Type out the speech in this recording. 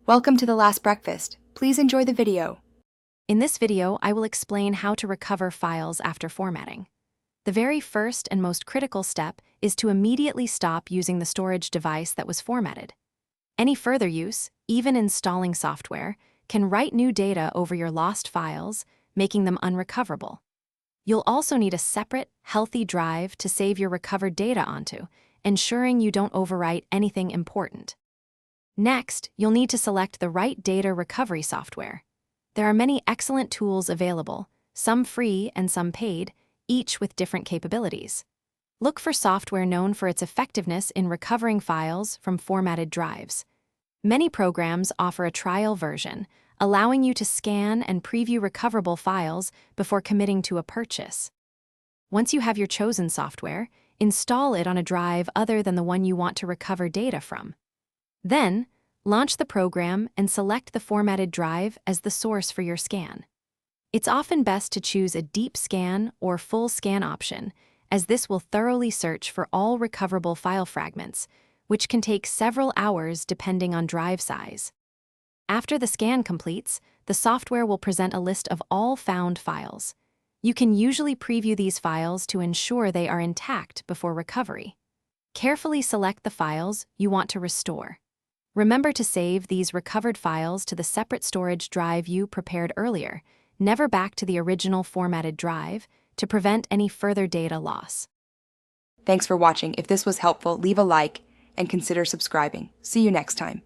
Welcome to the last breakfast. Please enjoy the video. In this video, I will explain how to recover files after formatting. The very first and most critical step is to immediately stop using the storage device that was formatted. Any further use, even installing software, can write new data over your lost files, making them unrecoverable. You'll also need a separate, healthy drive to save your recovered data onto, ensuring you don't overwrite anything important. Next, you'll need to select the right data recovery software. There are many excellent tools available, some free and some paid, each with different capabilities. Look for software known for its effectiveness in recovering files from formatted drives. Many programs offer a trial version, allowing you to scan and preview recoverable files before committing to a purchase. Once you have your chosen software, install it on a drive other than the one you want to recover data from. Then, launch the program and select the formatted drive as the source for your scan. It's often best to choose a deep scan or full scan option, as this will thoroughly search for all recoverable file fragments, which can take several hours depending on drive size. After the scan completes, the software will present a list of all found files. You can usually preview these files to ensure they are intact before recovery. Carefully select the files you want to restore. Remember to save these recovered files to the separate storage drive you prepared earlier, never back to the original formatted drive, to prevent any further data loss. Thanks for watching. If this was helpful, leave a like and consider subscribing. See you next time.